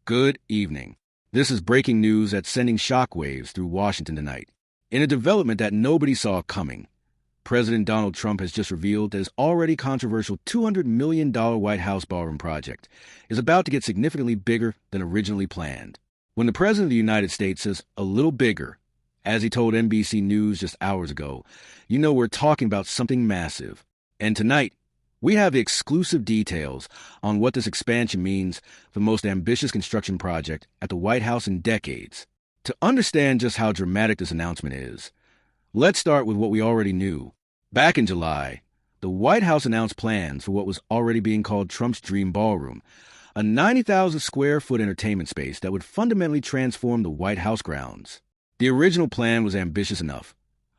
Good evening. This is breaking news that's sending shockwaves through Washington tonight. In a development that nobody saw coming, President Donald Trump has just revealed that his already controversial $200 million White House ballroom project is about to get significantly bigger than originally planned. When the President of the United States says a little bigger, as he told NBC News just hours ago, you know we're talking about something massive. And tonight, we have the exclusive details on what this expansion means for the most ambitious construction project at the White House in decades. To understand just how dramatic this announcement is, let's start with what we already knew. Back in July, the White House announced plans for what was already being called Trump's Dream Ballroom, a 90,000 square foot entertainment space that would fundamentally transform the White House grounds. The original plan was ambitious enough,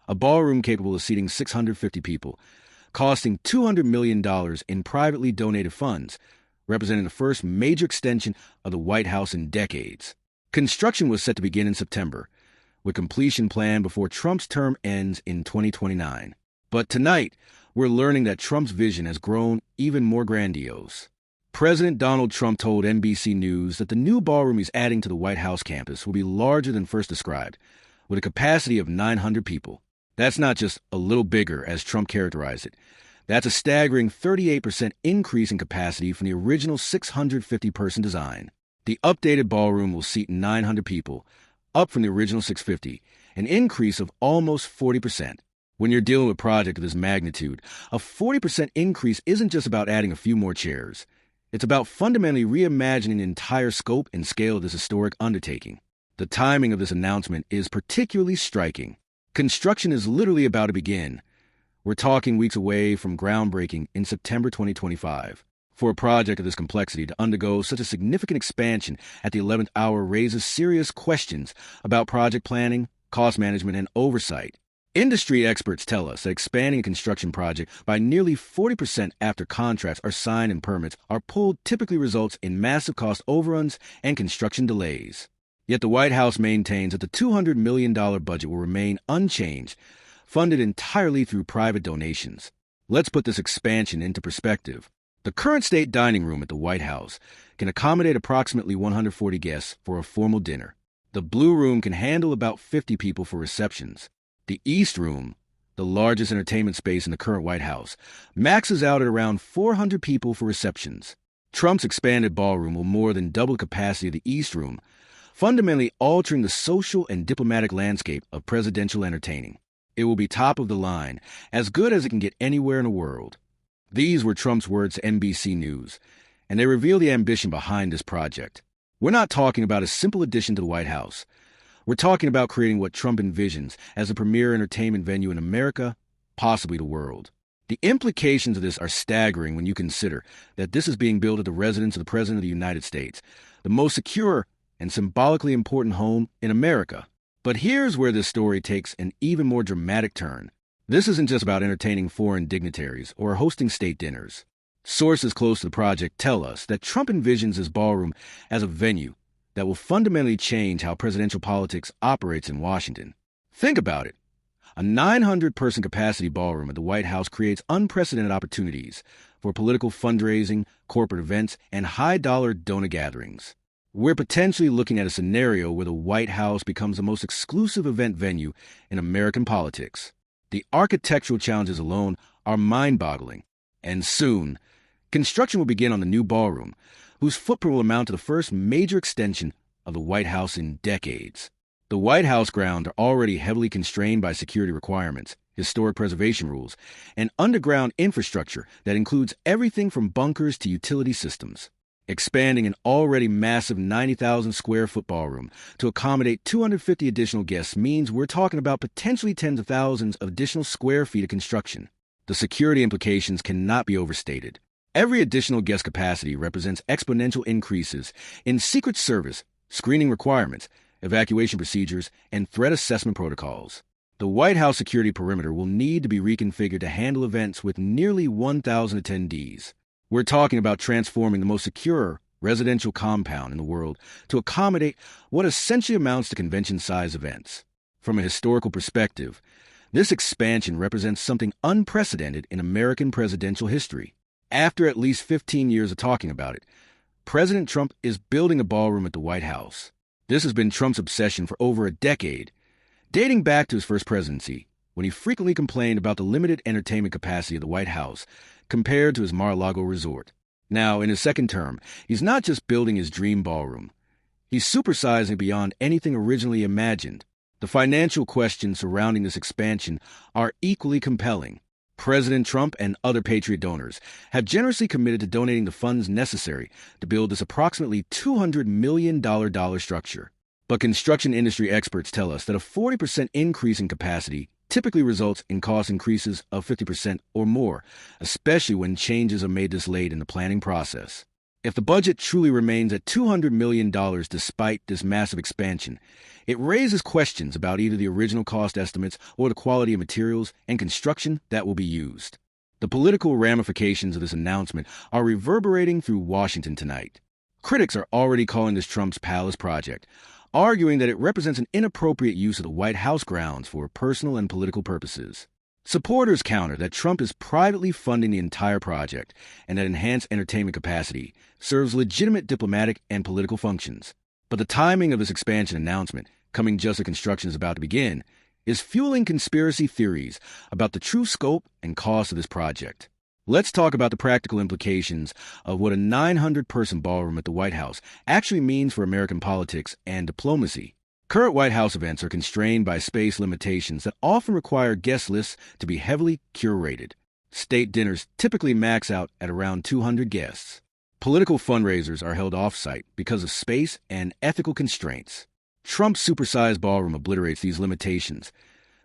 a ballroom capable of seating 650 people, costing $200 million in privately donated funds, representing the first major extension of the White House in decades. Construction was set to begin in September, with completion planned before Trump's term ends in 2029. But tonight, we're learning that Trump's vision has grown even more grandiose. President Donald Trump told NBC News that the new ballroom he's adding to the White House campus will be larger than first described, with a capacity of 900 people. That's not just a little bigger, as Trump characterized it. That's a staggering 38% increase in capacity from the original 650-person design. The updated ballroom will seat 900 people, up from the original 650, an increase of almost 40%. When you're dealing with a project of this magnitude, a 40% increase isn't just about adding a few more chairs. It's about fundamentally reimagining the entire scope and scale of this historic undertaking. The timing of this announcement is particularly striking. Construction is literally about to begin. We're talking weeks away from groundbreaking in September 2025. For a project of this complexity to undergo such a significant expansion at the 11th hour raises serious questions about project planning, cost management, and oversight. Industry experts tell us that expanding a construction project by nearly 40% after contracts are signed and permits are pulled typically results in massive cost overruns and construction delays. Yet the White House maintains that the $200 million budget will remain unchanged, funded entirely through private donations. Let's put this expansion into perspective. The current state dining room at the White House can accommodate approximately 140 guests for a formal dinner. The Blue Room can handle about 50 people for receptions. The East Room, the largest entertainment space in the current White House, maxes out at around 400 people for receptions. Trump's expanded ballroom will more than double the capacity of the East Room, fundamentally altering the social and diplomatic landscape of presidential entertaining. It will be top of the line, as good as it can get anywhere in the world. These were Trump's words to NBC News, and they reveal the ambition behind this project. We're not talking about a simple addition to the White House. We're talking about creating what Trump envisions as the premier entertainment venue in America, possibly the world. The implications of this are staggering when you consider that this is being built at the residence of the President of the United States, the most secure and symbolically important home in America. But here's where this story takes an even more dramatic turn. This isn't just about entertaining foreign dignitaries or hosting state dinners. Sources close to the project tell us that Trump envisions his ballroom as a venue that will fundamentally change how presidential politics operates in Washington. Think about it. A 900-person capacity ballroom at the White House creates unprecedented opportunities for political fundraising, corporate events, and high-dollar donor gatherings. We're potentially looking at a scenario where the White House becomes the most exclusive event venue in American politics. The architectural challenges alone are mind-boggling. And soon, construction will begin on the new ballroom, whose footprint will amount to the first major extension of the White House in decades. The White House grounds are already heavily constrained by security requirements, historic preservation rules, and underground infrastructure that includes everything from bunkers to utility systems. Expanding an already massive 90,000 square foot ballroom to accommodate 250 additional guests means we're talking about potentially tens of thousands of additional square feet of construction. The security implications cannot be overstated. Every additional guest capacity represents exponential increases in Secret Service, screening requirements, evacuation procedures, and threat assessment protocols. The White House security perimeter will need to be reconfigured to handle events with nearly 1,000 attendees. We're talking about transforming the most secure residential compound in the world to accommodate what essentially amounts to convention-sized events. From a historical perspective, this expansion represents something unprecedented in American presidential history. After at least 15 years of talking about it, President Trump is building a ballroom at the White House. This has been Trump's obsession for over a decade, dating back to his first presidency, when he frequently complained about the limited entertainment capacity of the White House compared to his Mar-a-Lago resort. Now, in his second term, he's not just building his dream ballroom. He's supersizing beyond anything originally imagined. The financial questions surrounding this expansion are equally compelling. President Trump and other Patriot donors have generously committed to donating the funds necessary to build this approximately $200 million structure. But construction industry experts tell us that a 40% increase in capacity typically results in cost increases of 50% or more, especially when changes are made this late in the planning process. If the budget truly remains at $200 million despite this massive expansion, it raises questions about either the original cost estimates or the quality of materials and construction that will be used. The political ramifications of this announcement are reverberating through Washington tonight. Critics are already calling this Trump's palace project, arguing that it represents an inappropriate use of the White House grounds for personal and political purposes. Supporters counter that Trump is privately funding the entire project and that enhanced entertainment capacity serves legitimate diplomatic and political functions. But the timing of this expansion announcement, coming just as construction is about to begin, is fueling conspiracy theories about the true scope and cost of this project. Let's talk about the practical implications of what a 900-person ballroom at the White House actually means for American politics and diplomacy. Current White House events are constrained by space limitations that often require guest lists to be heavily curated. State dinners typically max out at around 200 guests. Political fundraisers are held off-site because of space and ethical constraints. Trump's supersized ballroom obliterates these limitations,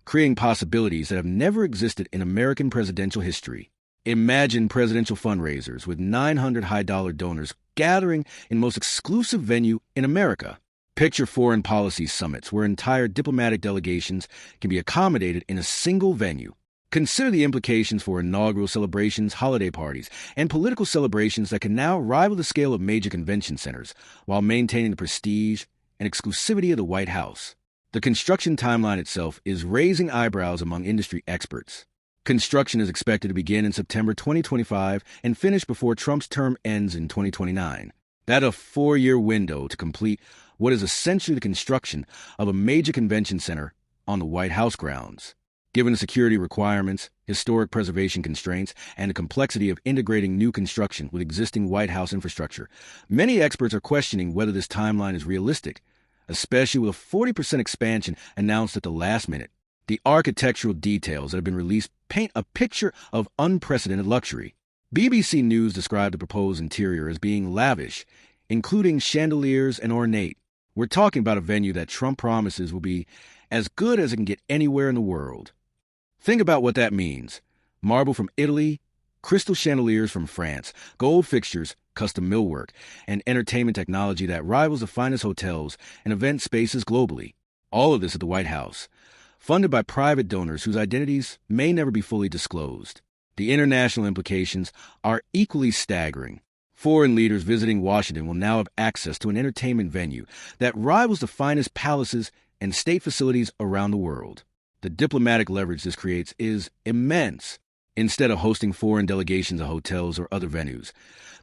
creating possibilities that have never existed in American presidential history. Imagine presidential fundraisers with 900 high-dollar donors gathering in the most exclusive venue in America. Picture foreign policy summits where entire diplomatic delegations can be accommodated in a single venue. Consider the implications for inaugural celebrations, holiday parties, and political celebrations that can now rival the scale of major convention centers while maintaining the prestige and exclusivity of the White House. The construction timeline itself is raising eyebrows among industry experts. Construction is expected to begin in September 2025 and finish before Trump's term ends in 2029. That's a 4-year window to complete what is essentially the construction of a major convention center on the White House grounds. Given the security requirements, historic preservation constraints, and the complexity of integrating new construction with existing White House infrastructure, many experts are questioning whether this timeline is realistic, especially with a 40% expansion announced at the last minute. The architectural details that have been released paint a picture of unprecedented luxury. BBC News described the proposed interior as being lavish, including chandeliers and ornate. We're talking about a venue that Trump promises will be as good as it can get anywhere in the world. Think about what that means. Marble from Italy, crystal chandeliers from France, gold fixtures, custom millwork, and entertainment technology that rivals the finest hotels and event spaces globally. All of this at the White House, funded by private donors whose identities may never be fully disclosed. The international implications are equally staggering. Foreign leaders visiting Washington will now have access to an entertainment venue that rivals the finest palaces and state facilities around the world. The diplomatic leverage this creates is immense. Instead of hosting foreign delegations at hotels or other venues,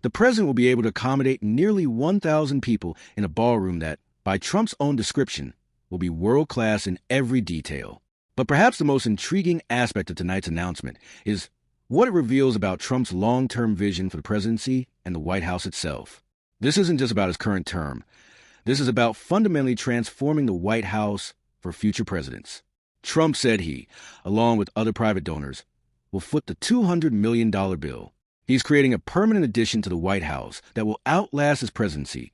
the president will be able to accommodate nearly 1,000 people in a ballroom that, by Trump's own description, will be world-class in every detail. But perhaps the most intriguing aspect of tonight's announcement is what it reveals about Trump's long-term vision for the presidency and the White House itself. This isn't just about his current term. This is about fundamentally transforming the White House for future presidents. Trump said he, along with other private donors, will foot the $200 million bill. He's creating a permanent addition to the White House that will outlast his presidency,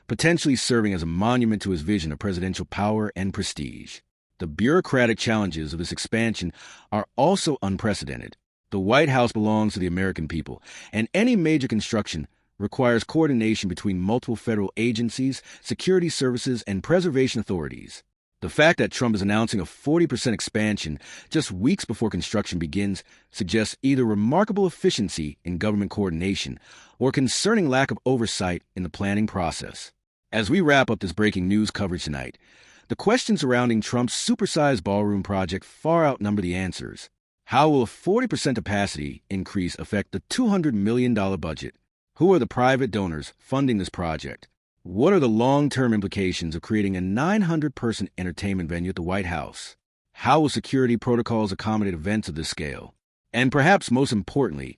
potentially serving as a monument to his vision of presidential power and prestige. The bureaucratic challenges of this expansion are also unprecedented. The White House belongs to the American people, and any major construction requires coordination between multiple federal agencies, security services, and preservation authorities. The fact that Trump is announcing a 40% expansion just weeks before construction begins suggests either remarkable efficiency in government coordination or concerning lack of oversight in the planning process. As we wrap up this breaking news coverage tonight, the questions surrounding Trump's supersized ballroom project far outnumber the answers. How will a 40% capacity increase affect the $200 million budget? Who are the private donors funding this project? What are the long-term implications of creating a 900-person entertainment venue at the White House? How will security protocols accommodate events of this scale? And perhaps most importantly,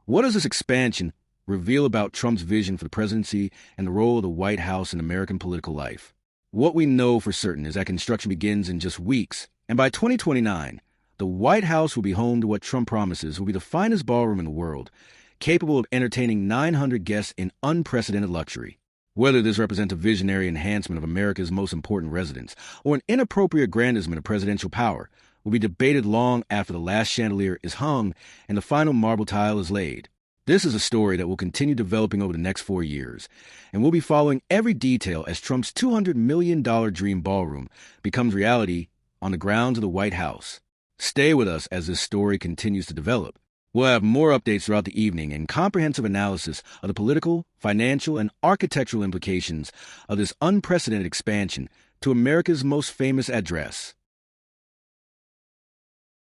what does this expansion reveal about Trump's vision for the presidency and the role of the White House in American political life? What we know for certain is that construction begins in just weeks, and by 2029, the White House will be home to what Trump promises will be the finest ballroom in the world, capable of entertaining 900 guests in unprecedented luxury. Whether this represents a visionary enhancement of America's most important residence or an inappropriate aggrandizement of presidential power will be debated long after the last chandelier is hung and the final marble tile is laid. This is a story that will continue developing over the next 4 years, and we'll be following every detail as Trump's $200 million dream ballroom becomes reality on the grounds of the White House. Stay with us as this story continues to develop. We'll have more updates throughout the evening and comprehensive analysis of the political, financial, and architectural implications of this unprecedented expansion to America's most famous address.